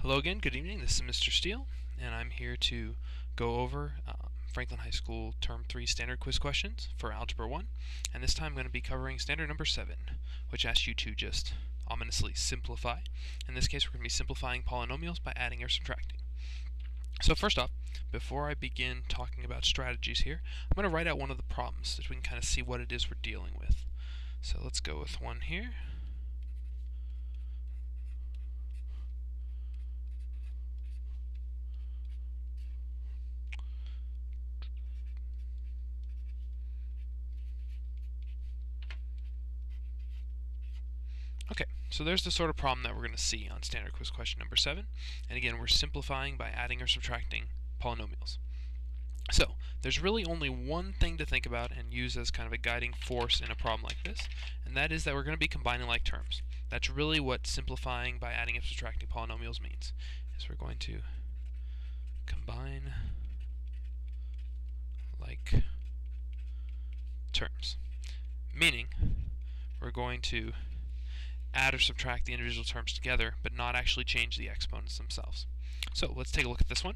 Hello again, good evening, this is Mr. Steele, and I'm here to go over Franklin High School Term 3 Standard Quiz questions for Algebra 1, and this time I'm going to be covering Standard number 7, which asks you to just ominously simplify. In this case, we're going to be simplifying polynomials by adding or subtracting. So first off, before I begin talking about strategies here, I'm going to write out one of the problems so that we can kind of see what it is we're dealing with. So let's go with one here. Okay, so there's the sort of problem that we're going to see on Standard Quiz question number 7. And again, we're simplifying by adding or subtracting polynomials. So, there's really only one thing to think about and use as kind of a guiding force in a problem like this, and that is that we're going to be combining like terms. That's really what simplifying by adding or subtracting polynomials means, is we're going to combine like terms. Meaning, we're going to add or subtract the individual terms together, but not actually change the exponents themselves. So let's take a look at this one.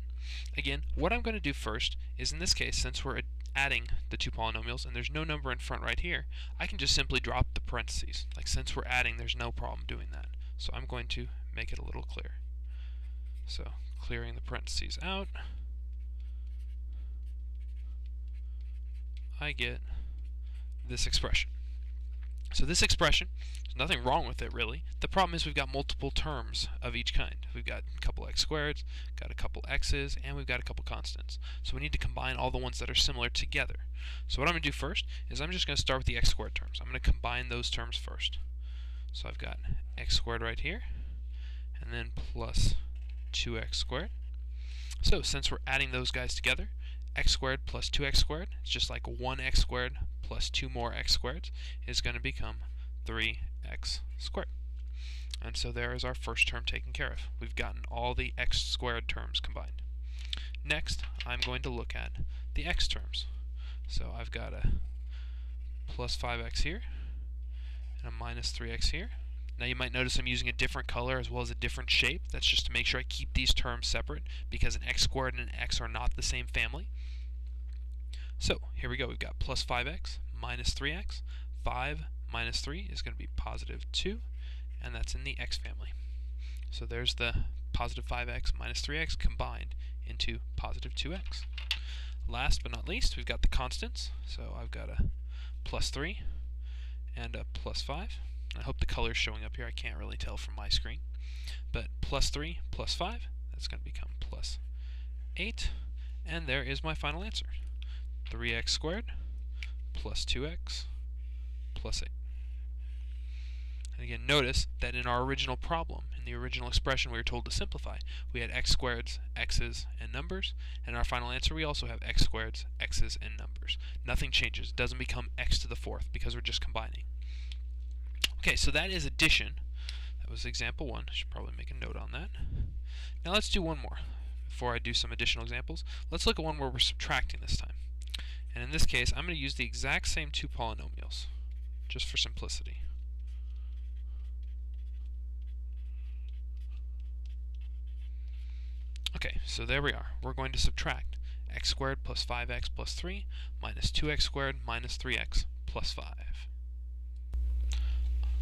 Again, what I'm going to do first is, in this case, since we're adding the two polynomials and there's no number in front right here, I can just simply drop the parentheses. Like, since we're adding, there's no problem doing that. So I'm going to make it a little clearer. So clearing the parentheses out, I get this expression. So this expression, there's nothing wrong with it really. The problem is we've got multiple terms of each kind. We've got a couple x squareds, got a couple x's, and we've got a couple constants. So we need to combine all the ones that are similar together. So what I'm going to do first is I'm just going to start with the x squared terms. I'm going to combine those terms first. So I've got x squared right here, and then plus 2x squared. So since we're adding those guys together, x squared plus 2x squared, it's just like 1x squared plus 2 more x squareds is going to become 3x squared. And so there is our first term taken care of. We've gotten all the x squared terms combined. Next, I'm going to look at the x terms. So I've got a plus 5x here and a minus 3x here. Now you might notice I'm using a different color as well as a different shape. That's just to make sure I keep these terms separate, because an x squared and an x are not the same family. So here we go. We've got plus 5x minus 3x. 5 minus 3 is going to be positive 2, and that's in the x family. So there's the positive 5x minus 3x combined into positive 2x. Last but not least, we've got the constants. So I've got a plus 3 and a plus 5. I hope the color is showing up here. I can't really tell from my screen. But plus 3 plus 5, that's going to become plus 8. And there is my final answer. 3x squared plus 2x plus 8. And again, notice that in our original problem, in the original expression we were told to simplify, we had x squareds, x's, and numbers. And in our final answer, we also have x squareds, x's, and numbers. Nothing changes. It doesn't become x to the fourth because we're just combining. Okay, so that is addition. That was example 1. I should probably make a note on that. Now let's do one more. Before I do some additional examples, let's look at one where we're subtracting this time. And in this case, I'm going to use the exact same two polynomials, just for simplicity. Okay, so there we are. We're going to subtract x squared plus 5x plus 3 minus 2x squared minus 3x plus 5.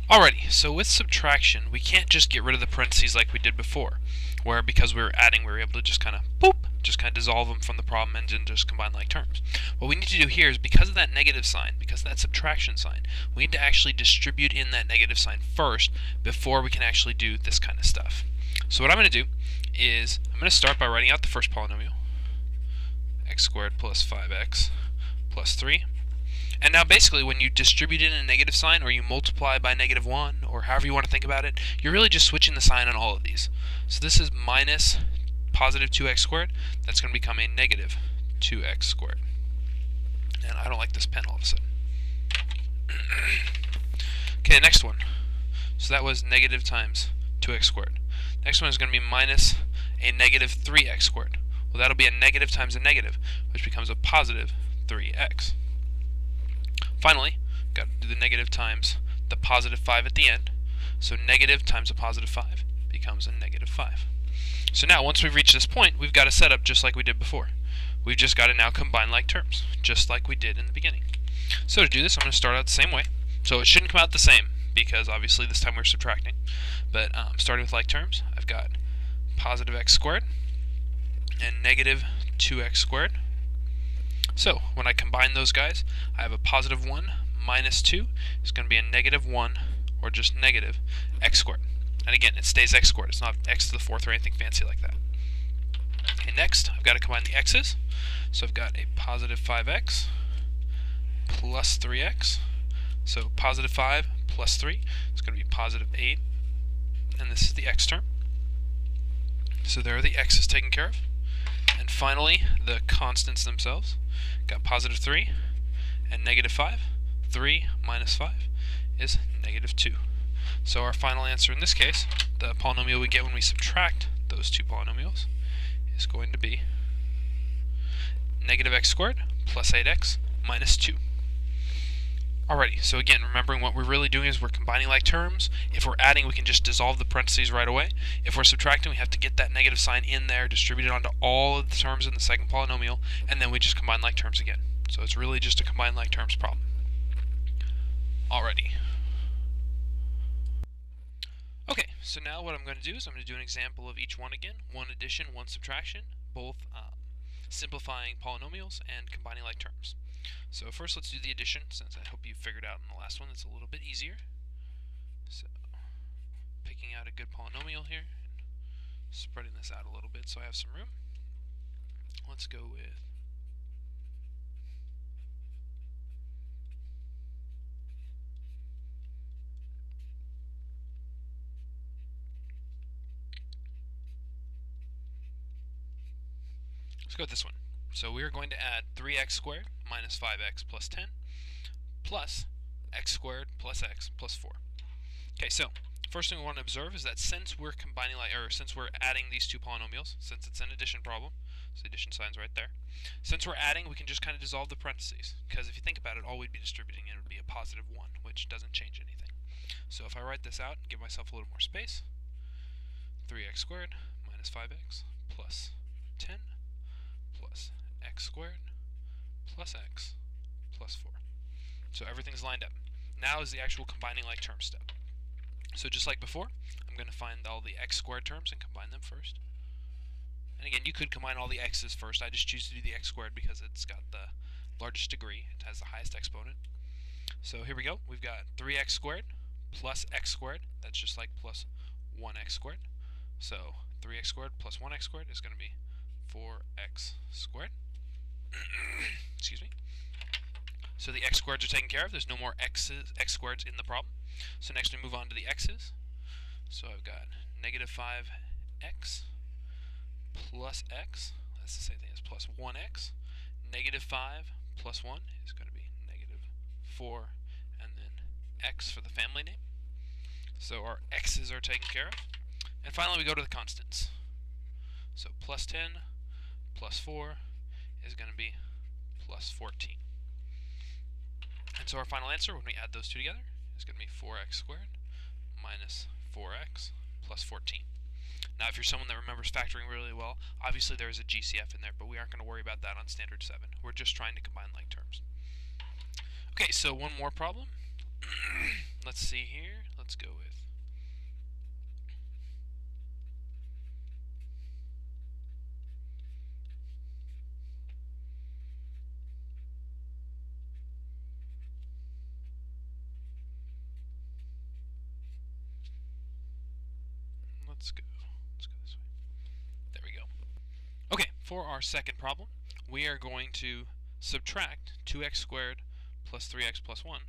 Alrighty, so with subtraction, we can't just get rid of the parentheses like we did before, where because we were adding, we were able to just kind of dissolve them from the problem and then just combine like terms. What we need to do here is, because of that negative sign, because of that subtraction sign, we need to actually distribute in that negative sign first before we can actually do this kind of stuff. So what I'm going to do is, I'm going to start by writing out the first polynomial, x squared plus 5x plus 3. And now basically when you distribute in a negative sign, or you multiply by negative 1, or however you want to think about it, you're really just switching the sign on all of these. So this is minus positive 2x squared. That's going to become a negative 2x squared. And I don't like this pen all of a sudden. Okay, next one. So that was negative times 2x squared. Next one is going to be minus a negative 3x squared. Well, that'll be a negative times a negative, which becomes a positive 3x. Finally, got to do the negative times the positive 5 at the end. So negative times a positive 5 becomes a negative 5. So now, once we've reached this point, we've got to set up just like we did before. We've just got to now combine like terms, just like we did in the beginning. So to do this, I'm going to start out the same way. So it shouldn't come out the same, because obviously this time we're subtracting. But starting with like terms, I've got positive x squared and negative 2x squared. So when I combine those guys, I have a positive 1 minus 2 is going to be a negative 1, or just negative x squared. And again, it stays x squared. It's not x to the fourth or anything fancy like that. Okay, next, I've got to combine the x's. So I've got a positive 5x plus 3x. So positive 5 plus 3 is going to be positive 8. And this is the x term. So there are the x's taken care of. And finally, the constants themselves. Got positive 3 and negative 5. 3 minus 5 is negative 2. So our final answer in this case, the polynomial we get when we subtract those two polynomials, is going to be negative x squared plus 8x minus 2. Alrighty, so again, remembering what we're really doing is we're combining like terms. If we're adding, we can just dissolve the parentheses right away. If we're subtracting, we have to get that negative sign in there, distribute it onto all of the terms in the second polynomial, and then we just combine like terms again. So it's really just a combine like terms problem. Alrighty. Okay, so now what I'm going to do is I'm going to do an example of each one again. One addition, one subtraction, both simplifying polynomials and combining like terms. So first let's do the addition, since I hope you figured out in the last one it's a little bit easier. So picking out a good polynomial here, and spreading this out a little bit so I have some room. Let's go with this one. So we are going to add 3x squared minus 5x plus 10 plus x squared plus x plus 4. Okay, so first thing we want to observe is that since we're combining since we're adding these two polynomials, since it's an addition problem, so the addition sign's right there. Since we're adding, we can just kind of dissolve the parentheses, because if you think about it, all we'd be distributing in would be a positive 1, which doesn't change anything. So if I write this out and give myself a little more space, 3x squared minus 5x plus 10 plus x squared plus x plus 4. So everything's lined up. Now is the actual combining like terms step. So just like before, I'm going to find all the x squared terms and combine them first. And again, you could combine all the x's first. I just choose to do the x squared because it's got the largest degree. It has the highest exponent. So here we go. We've got 3x squared plus x squared. That's just like plus 1x squared. So 3x squared plus 1x squared is going to be 4x squared. Excuse me. So the x squareds are taken care of. There's no more x squareds in the problem. So next we move on to the x's. So I've got negative 5x plus x. That's the same thing as plus 1x. Negative 5 plus 1 is going to be negative 4, and then x for the family name. So our x's are taken care of. And finally we go to the constants. So plus 10 plus 4 is going to be plus 14. And so our final answer, when we add those two together, is going to be 4x squared minus 4x plus 14. Now if you're someone that remembers factoring really well, obviously there is a GCF in there, but we aren't going to worry about that on standard 7. We're just trying to combine like terms. Okay, so one more problem. Let's see here. Let's go with Let's go this way. There we go. Okay, for our second problem, we are going to subtract 2x squared plus 3x plus 1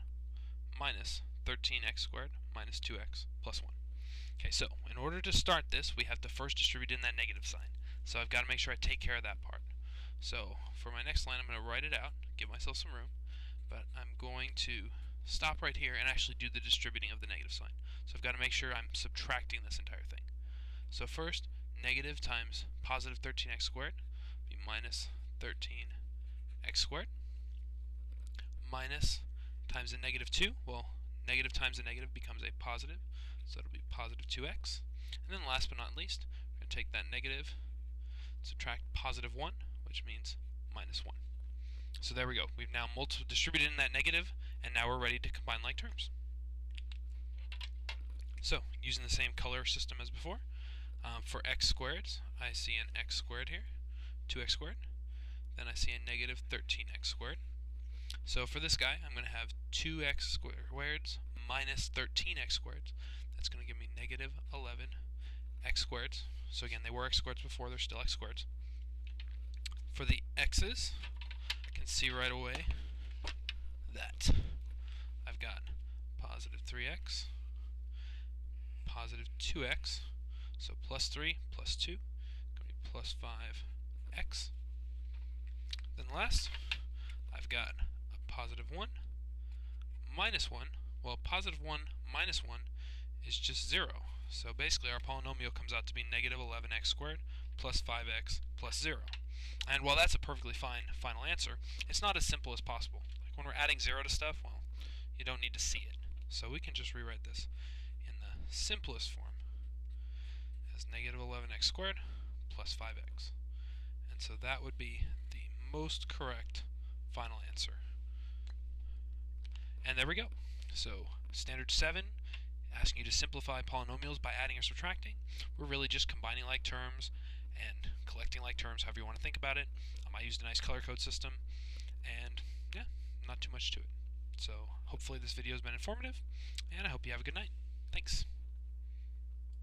minus 13x squared minus 2x plus 1. Okay, so in order to start this, we have to first distribute in that negative sign. So I've got to make sure I take care of that part. So for my next line, I'm going to write it out, give myself some room, but I'm going to stop right here and actually do the distributing of the negative sign. So I've got to make sure I'm subtracting this entire thing. So first, negative times positive 13x squared will be minus 13x squared, minus times a negative 2. Well, negative times a negative becomes a positive, so it'll be positive 2x. And then last but not least, we're going to take that negative, subtract positive 1, which means minus 1. So there we go. We've now distributed in that negative, and now we're ready to combine like terms. So, using the same color system as before, for x squared, I see an x squared here, 2x squared. Then I see a negative 13x squared. So for this guy, I'm going to have 2x squared minus 13x squared. That's going to give me negative 11x squared. So again, they were x squareds before, they're still x squareds. For the x's, I can see right away that I've got positive 3x, positive 2x, so plus 3 plus 2, going to be plus 5x. Then last, I've got a positive 1 minus 1. Well, positive 1 minus 1 is just 0. So basically our polynomial comes out to be negative 11x squared plus 5x plus 0. And while that's a perfectly fine final answer, it's not as simple as possible. Like when we're adding 0 to stuff, well, you don't need to see it. So we can just rewrite this in the simplest form as negative 11x squared plus 5x. And so that would be the most correct final answer. And there we go. So standard 7, asking you to simplify polynomials by adding or subtracting. We're really just combining like terms and collecting like terms, however you want to think about it. I used a nice color code system, and yeah, not too much to it. So hopefully this video has been informative, and I hope you have a good night. Thanks.